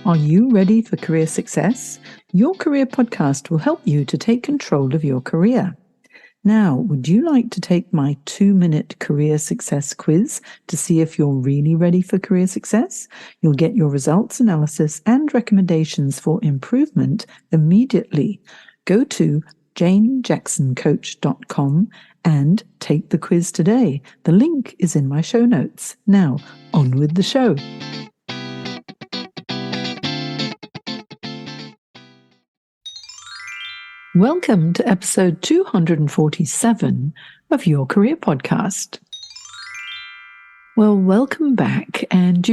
Are you ready for career success? Your Career Podcast will help you to take control of your career. Now, would you like to take my 2-minute career success quiz to see if you're really ready for career success? You'll get your results, analysis, and recommendations for improvement immediately. Go to janejacksoncoach.com and take the quiz today. The link is in my show notes. Now, on with the show. Welcome to episode 247 of Your Career Podcast. Well, welcome back. And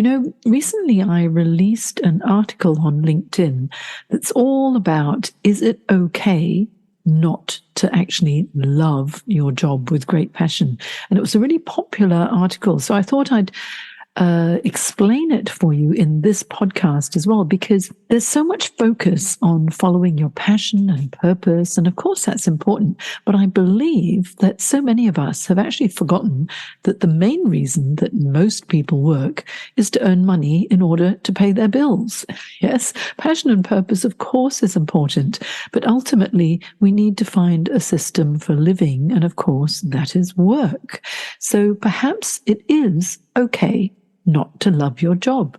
recently I released an article on LinkedIn that's all about, is it okay not to actually love your job with great passion? And it was a really popular article. So I thought I'd explain it for you in this podcast as well, because there's so much focus on following your passion and purpose. And of course, that's important. But I believe that so many of us have actually forgotten that the main reason that most people work is to earn money in order to pay their bills. Yes, passion and purpose, of course, is important. But ultimately, we need to find a system for living. And of course, that is work. So perhaps it is okay not to love your job.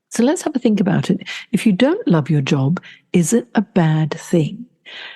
So let's have a think about it. If you don't love your job, is it a bad thing?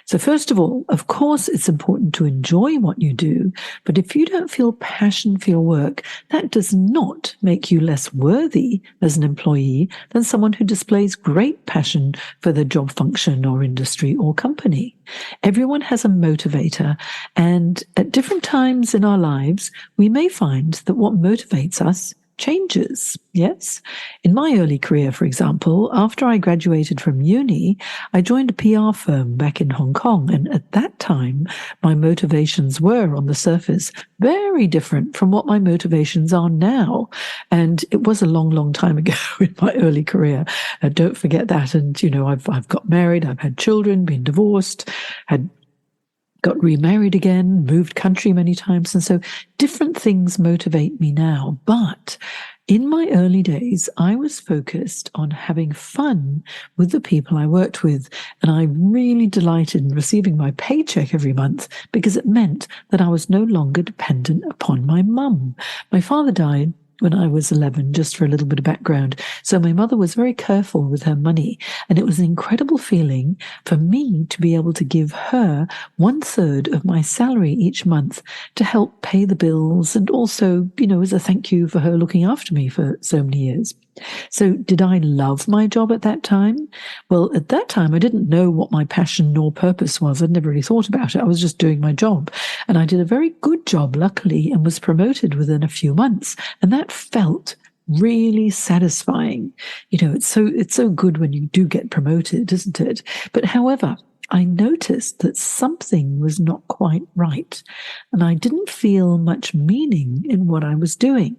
So first of all, of course, it's important to enjoy what you do, but if you don't feel passion for your work, that does not make you less worthy as an employee than someone who displays great passion for their job function or industry or company. Everyone has a motivator, and at different times in our lives, we may find that what motivates us changes. Yes. In my early career, for example, after I graduated from uni, I joined a PR firm back in Hong Kong. And at that time, my motivations were on the surface very different from what my motivations are now. And it was a long, long time ago in my early career. Don't forget that. And, I've got married, I've had children, been divorced, got remarried again, moved country many times. And so different things motivate me now. But in my early days, I was focused on having fun with the people I worked with. And I really delighted in receiving my paycheck every month because it meant that I was no longer dependent upon my mum. My father died when I was 11, just for a little bit of background. So my mother was very careful with her money. And it was an incredible feeling for me to be able to give her 1/3 of my salary each month to help pay the bills. And also, as a thank you for her looking after me for so many years. So did I love my job at that time? Well, at that time, I didn't know what my passion nor purpose was. I'd never really thought about it. I was just doing my job. And I did a very good job, luckily, and was promoted within a few months. And that felt really satisfying. It's so good when you do get promoted, isn't it? But however, I noticed that something was not quite right, and I didn't feel much meaning in what I was doing.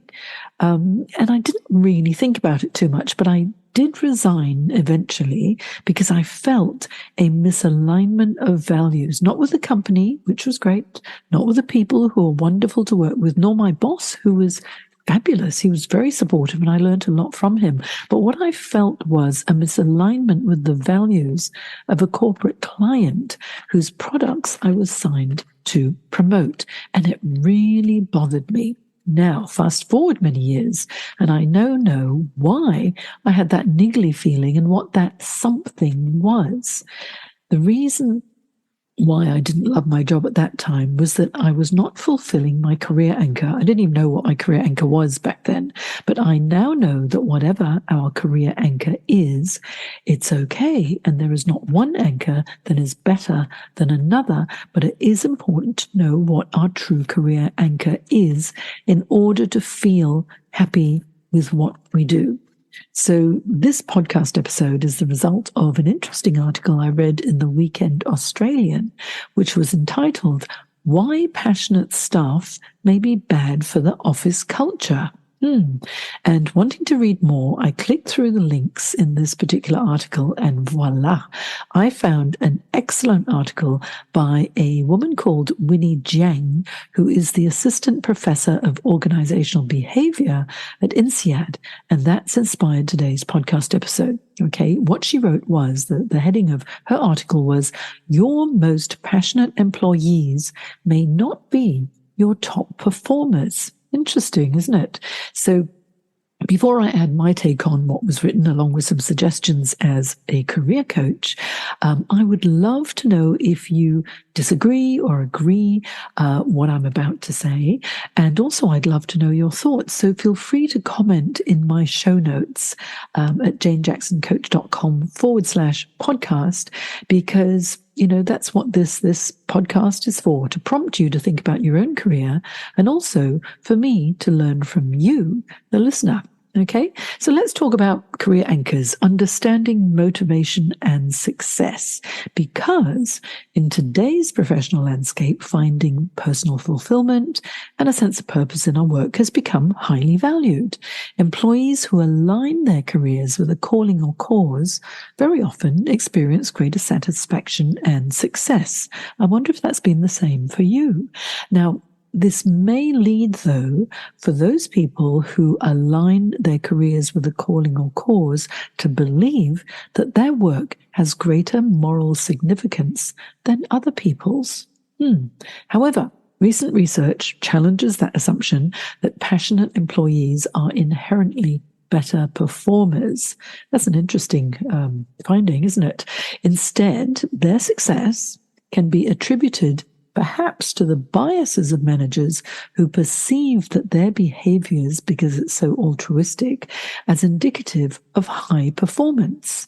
And I didn't really think about it too much, but I did resign eventually because I felt a misalignment of values, not with the company, which was great, not with the people who were wonderful to work with, nor my boss, who was fabulous. He was very supportive and I learned a lot from him. But what I felt was a misalignment with the values of a corporate client whose products I was signed to promote. And it really bothered me. Now, fast forward many years, and I now know why I had that niggly feeling and what that something was. The reason why I didn't love my job at that time was that I was not fulfilling my career anchor. I didn't even know what my career anchor was back then, but I now know that whatever our career anchor is, it's okay. And there is not one anchor that is better than another, but it is important to know what our true career anchor is in order to feel happy with what we do. So this podcast episode is the result of an interesting article I read in the Weekend Australian, which was entitled, "Why Passionate Staff May Be Bad for the Office Culture." And wanting to read more, I clicked through the links in this particular article, and voila, I found an excellent article by a woman called Winnie Jiang, who is the Assistant Professor of Organisational Behaviour at INSEAD, and that's inspired today's podcast episode. Okay, what she wrote was the heading of her article was, "Your most passionate employees may not be your top performers." Interesting, isn't it? So before I add my take on what was written, along with some suggestions as a career coach, I would love to know if you disagree or agree what I'm about to say. And also, I'd love to know your thoughts. So feel free to comment in my show notes at janejacksoncoach.com/podcast, because that's what this podcast is for, to prompt you to think about your own career, and also for me to learn from you, the listener. Okay, so let's talk about career anchors, understanding motivation and success, because in today's professional landscape, finding personal fulfillment and a sense of purpose in our work has become highly valued. Employees who align their careers with a calling or cause very often experience greater satisfaction and success. I wonder if that's been the same for you. Now, this may lead, though, for those people who align their careers with a calling or cause to believe that their work has greater moral significance than other people's. However, recent research challenges that assumption that passionate employees are inherently better performers. That's an interesting finding, isn't it? Instead, their success can be attributed perhaps to the biases of managers who perceive that their behaviors, because it's so altruistic, as indicative of high performance.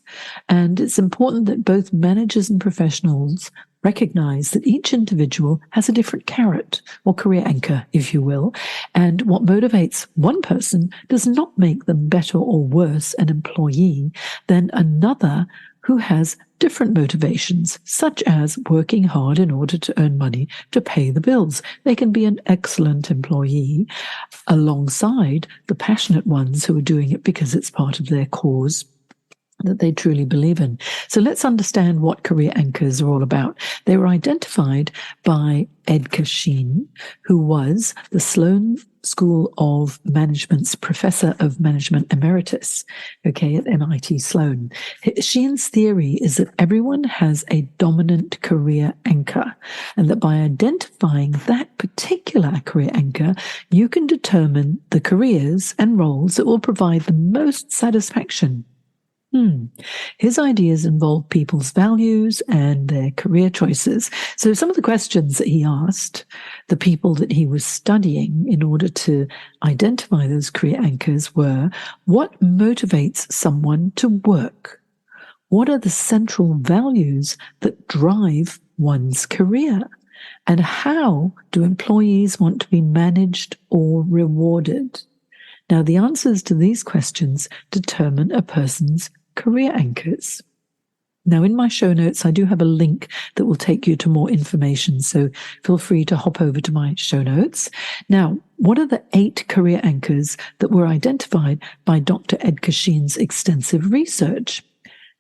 And it's important that both managers and professionals recognize that each individual has a different carrot, or career anchor, if you will, and what motivates one person does not make them better or worse an employee than another who has different motivations, such as working hard in order to earn money to pay the bills. They can be an excellent employee alongside the passionate ones who are doing it because it's part of their cause that they truly believe in. So let's understand what career anchors are all about. They were identified by Edgar Schein, who was the Sloan School of Management's Professor of Management Emeritus, at MIT Sloan. Schein's theory is that everyone has a dominant career anchor, and that by identifying that particular career anchor, you can determine the careers and roles that will provide the most satisfaction. His ideas involve people's values and their career choices. So some of the questions that he asked the people that he was studying in order to identify those career anchors were, what motivates someone to work? What are the central values that drive one's career? And how do employees want to be managed or rewarded? Now, the answers to these questions determine a person's career anchors. Now, in my show notes, I do have a link that will take you to more information, so feel free to hop over to my show notes. Now, what are the 8 career anchors that were identified by Dr. Edgar Schein's extensive research?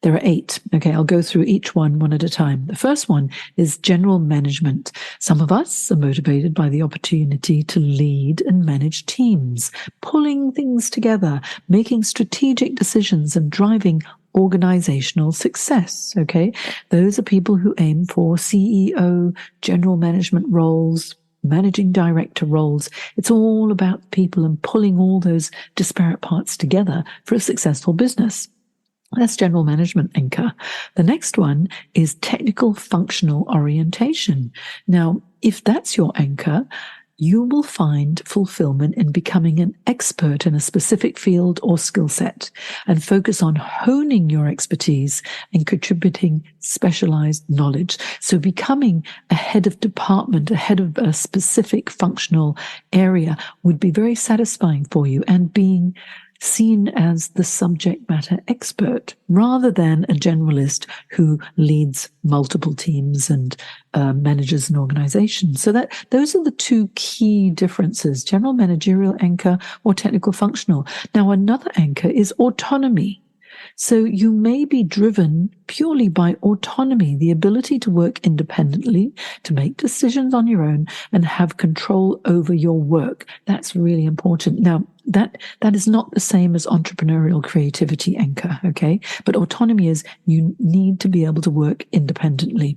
There are 8. Okay, I'll go through each one at a time. The first one is general management. Some of us are motivated by the opportunity to lead and manage teams, pulling things together, making strategic decisions, and driving organizational success. Okay, those are people who aim for CEO, general management roles, managing director roles. It's all about people and pulling all those disparate parts together for a successful business. That's general management anchor. The next one is technical functional orientation. Now, if that's your anchor, you will find fulfillment in becoming an expert in a specific field or skill set, and focus on honing your expertise and contributing specialized knowledge. So becoming a head of department, a head of a specific functional area would be very satisfying for you, and being seen as the subject matter expert rather than a generalist who leads multiple teams and manages an organization. So that those are the two key differences: general managerial anchor or technical functional. Now, another anchor is autonomy. So you may be driven purely by autonomy, the ability to work independently, to make decisions on your own, and have control over your work. That's really important. Now, that is not the same as entrepreneurial creativity anchor, okay? But autonomy is you need to be able to work independently.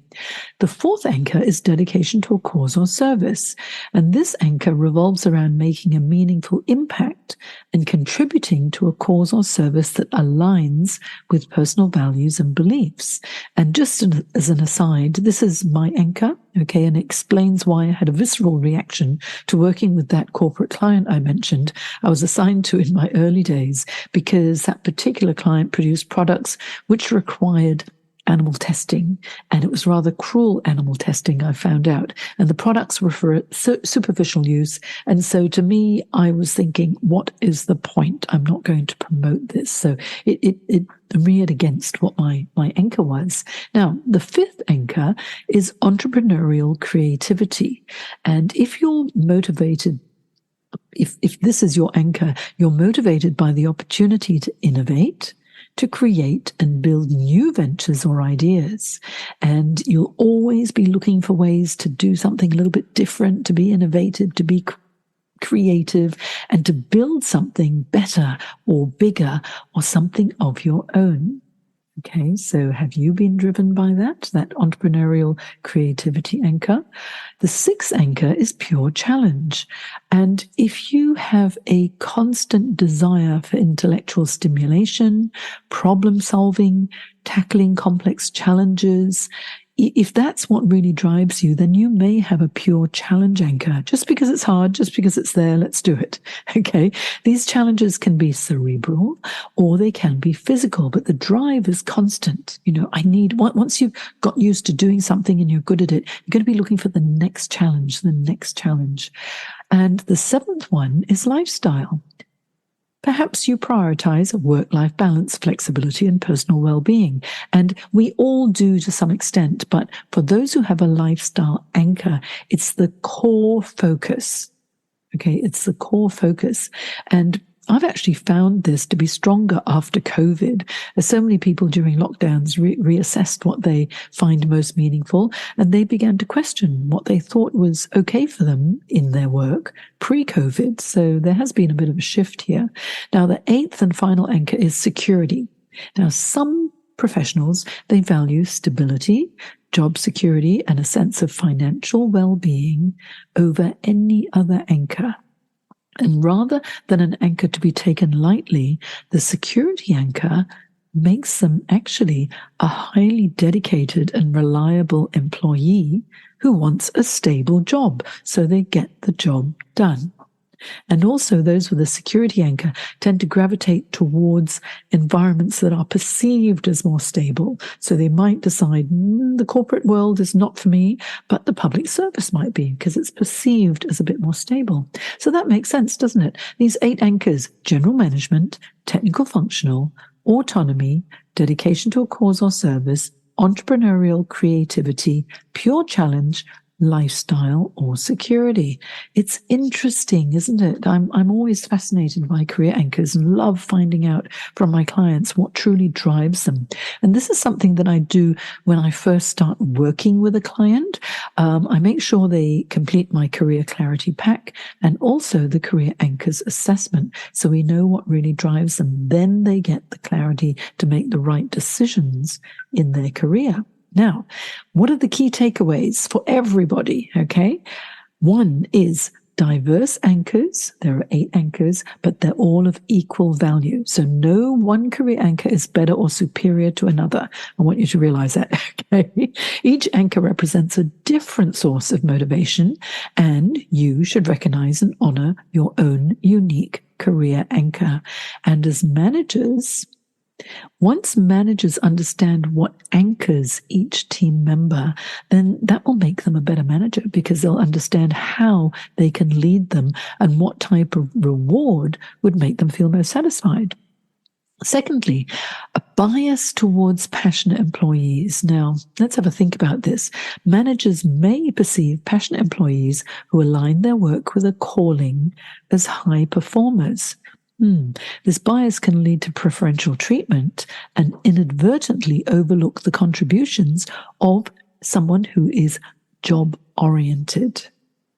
The fourth anchor is dedication to a cause or service. And this anchor revolves around making a meaningful impact and contributing to a cause or service that aligns with personal values and beliefs. And just as an aside, this is my anchor, okay, and it explains why I had a visceral reaction to working with that corporate client I mentioned I was assigned to in my early days, because that particular client produced products which required animal testing, and it was rather cruel animal testing, I found out, and the products were for superficial use. And so to me, I was thinking, what is the point? I'm not going to promote this. So it reared against what my anchor was. Now, the fifth anchor is entrepreneurial creativity. And if you're motivated, if this is your anchor, you're motivated by the opportunity to innovate, to create and build new ventures or ideas. And you'll always be looking for ways to do something a little bit different, to be innovative, to be creative, and to build something better or bigger or something of your own. Okay, so have you been driven by that entrepreneurial creativity anchor? The sixth anchor is pure challenge. And if you have a constant desire for intellectual stimulation, problem solving, tackling complex challenges, if that's what really drives you, then you may have a pure challenge anchor. Just because it's hard, just because it's there, let's do it. Okay. These challenges can be cerebral or they can be physical, but the drive is constant. Once you've got used to doing something and you're good at it, you're going to be looking for the next challenge, the next challenge. And the seventh one is lifestyle. Perhaps you prioritize work-life balance, flexibility, and personal well-being. And we all do to some extent, but for those who have a lifestyle anchor, it's the core focus. Okay, it's the core focus. And I've actually found this to be stronger after COVID, as so many people during lockdowns reassessed what they find most meaningful, and they began to question what they thought was okay for them in their work pre-COVID. So there has been a bit of a shift here. Now, the eighth and final anchor is security. Now, some professionals, they value stability, job security, and a sense of financial well-being over any other anchor. And rather than an anchor to be taken lightly, the security anchor makes them actually a highly dedicated and reliable employee who wants a stable job, so they get the job done. And also those with a security anchor tend to gravitate towards environments that are perceived as more stable. So they might decide, the corporate world is not for me, but the public service might be, because it's perceived as a bit more stable. So that makes sense, doesn't it? These 8 anchors: general management, technical functional, autonomy, dedication to a cause or service, entrepreneurial creativity, pure challenge, lifestyle, or security. It's interesting, isn't it? I'm always fascinated by career anchors and love finding out from my clients what truly drives them. And this is something that I do when I first start working with a client. I make sure they complete my career clarity pack and also the career anchors assessment, so we know what really drives them. Then they get the clarity to make the right decisions in their career. Now, what are the key takeaways for everybody? Okay. One is diverse anchors. There are 8 anchors, but they're all of equal value. So no one career anchor is better or superior to another. I want you to realize that. Okay. Each anchor represents a different source of motivation, and you should recognize and honor your own unique career anchor. And as managers, Once managers understand what anchors each team member, then that will make them a better manager because they'll understand how they can lead them and what type of reward would make them feel most satisfied. Secondly, a bias towards passionate employees. Now, let's have a think about this. Managers may perceive passionate employees who align their work with a calling as high performers. This bias can lead to preferential treatment and inadvertently overlook the contributions of someone who is job-oriented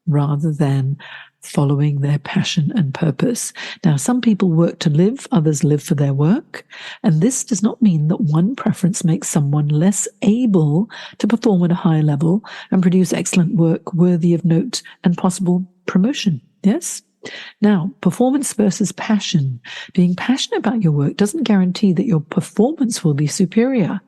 rather than following their passion and purpose. Now, some people work to live, others live for their work. And this does not mean that one preference makes someone less able to perform at a high level and produce excellent work worthy of note and possible promotion. Yes? Now, performance versus passion. Being passionate about your work doesn't guarantee that your performance will be superior.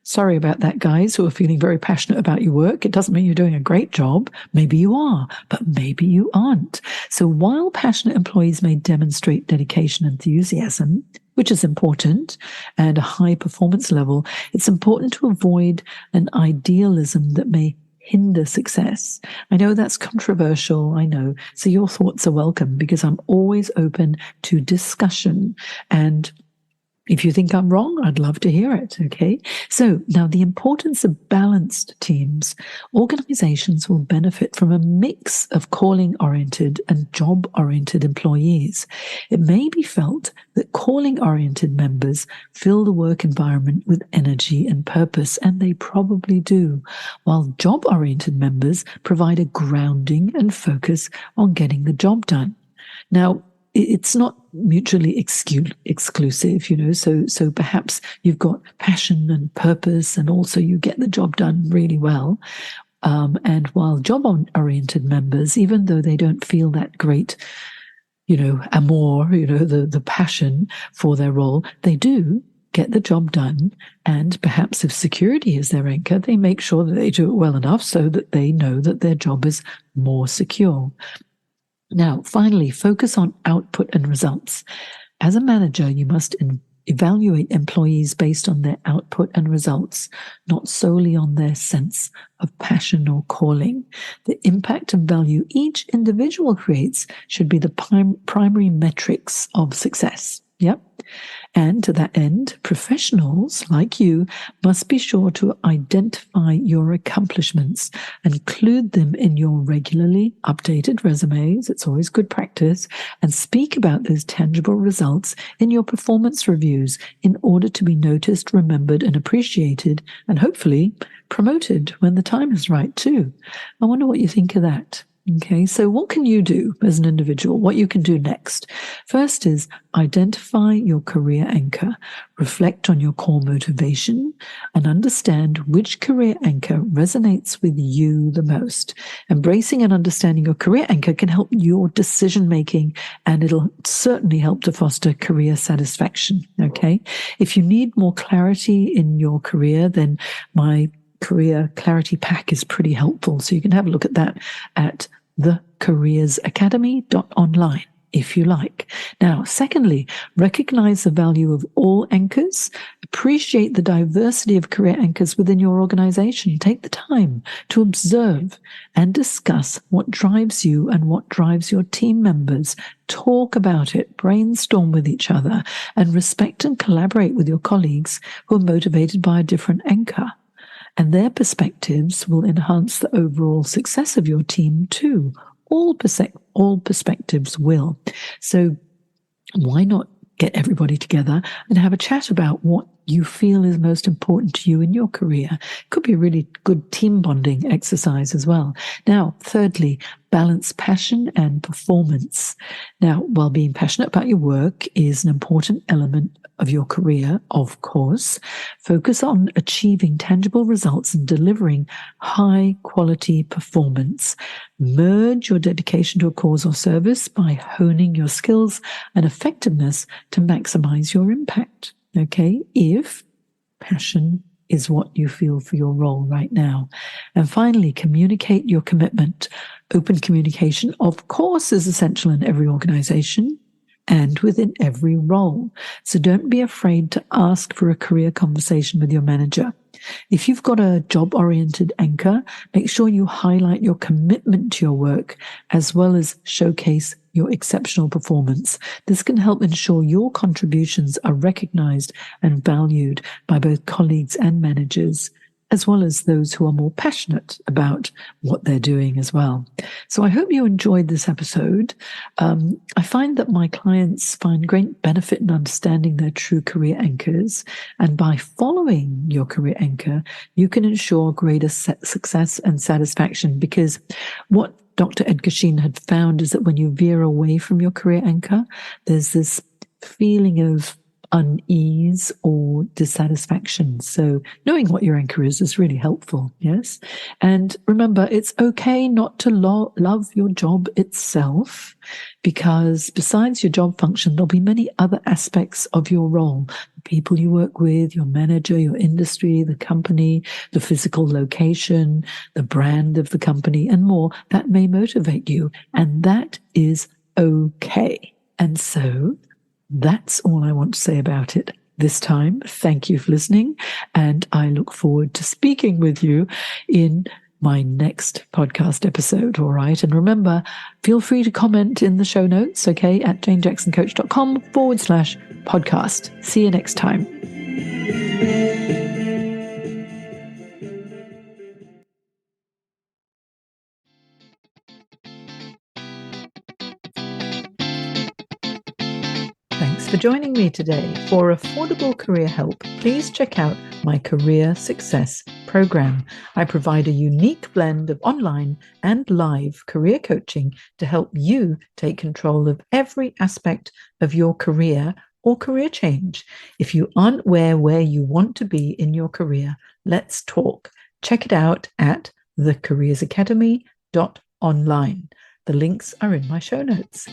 Sorry about that, guys who are feeling very passionate about your work. It doesn't mean you're doing a great job. Maybe you are, but maybe you aren't. So while passionate employees may demonstrate dedication and enthusiasm, which is important, and a high performance level, it's important to avoid an idealism that may hinder success. I know that's controversial, I know. So your thoughts are welcome because I'm always open to discussion. And if you think I'm wrong, I'd love to hear it, okay? So now the importance of balanced teams. Organizations will benefit from a mix of calling-oriented and job-oriented employees. It may be felt that calling-oriented members fill the work environment with energy and purpose, and they probably do, while job-oriented members provide a grounding and focus on getting the job done. Now, it's not mutually exclusive, so perhaps you've got passion and purpose and also you get the job done really well. And while job-oriented members, even though they don't feel that great, amour, the passion for their role, they do get the job done. And perhaps if security is their anchor, they make sure that they do it well enough so that they know that their job is more secure. Now, finally, focus on output and results. As a manager, you must evaluate employees based on their output and results, not solely on their sense of passion or calling. The impact and value each individual creates should be the primary metrics of success. Yep. And to that end, professionals like you must be sure to identify your accomplishments and include them in your regularly updated resumes. It's always good practice. And speak about those tangible results in your performance reviews in order to be noticed, remembered, and appreciated, and hopefully promoted when the time is right too. I wonder what you think of that. Okay, so what can you do as an individual? What you can do next? First is identify your career anchor, reflect on your core motivation, and understand which career anchor resonates with you the most. Embracing and understanding your career anchor can help your decision making, and it'll certainly help to foster career satisfaction. Okay, if you need more clarity in your career, then my Career Clarity Pack is pretty helpful. So you can have a look at that at thecareersacademy.online if you like. Now, secondly, recognize the value of all anchors. Appreciate the diversity of career anchors within your organization. Take the time to observe and discuss what drives you and what drives your team members. Talk about it, brainstorm with each other, and respect and collaborate with your colleagues who are motivated by a different anchor. And their perspectives will enhance the overall success of your team too. All perspectives will. So why not get everybody together and have a chat about what you feel is most important to you in your career? It could be a really good team bonding exercise as well. Now, thirdly, balance passion and performance. Now, while being passionate about your work is an important element of your career, of course, focus on achieving tangible results and delivering high quality performance. Merge your dedication to a cause or service by honing your skills and effectiveness to maximize your impact. Okay, if passion is what you feel for your role right now. And finally, communicate your commitment. Open communication, of course, is essential in every organization. and within every role. So don't be afraid to ask for a career conversation with your manager. If you've got a job-oriented anchor, make sure you highlight your commitment to your work as well as showcase your exceptional performance. This can help ensure your contributions are recognized and valued by both colleagues and managers, as well as those who are more passionate about what they're doing as well. So I hope you enjoyed this episode. I find that my clients find great benefit in understanding their true career anchors. And by following your career anchor, you can ensure greater success and satisfaction, because what Dr. Edgar Sheen had found is that when you veer away from your career anchor, there's this feeling of unease or dissatisfaction. So knowing what your anchor is really helpful, yes? And remember, it's okay not to love your job itself, because besides your job function, there'll be many other aspects of your role. The people you work with, your manager, your industry, the company, the physical location, the brand of the company, and more that may motivate you. And that is okay. And so that's all I want to say about it this time. Thank you for listening, and I look forward to speaking with you in my next podcast episode. All right. And remember, feel free to comment in the show notes, okay, at janejacksoncoach.com/podcast. See you next time. Thanks for joining me today. For affordable career help, please check out my Career Success Program. I provide a unique blend of online and live career coaching to help you take control of every aspect of your career or career change. If you aren't where you want to be in your career, let's talk. Check it out at thecareersacademy.online. The links are in my show notes.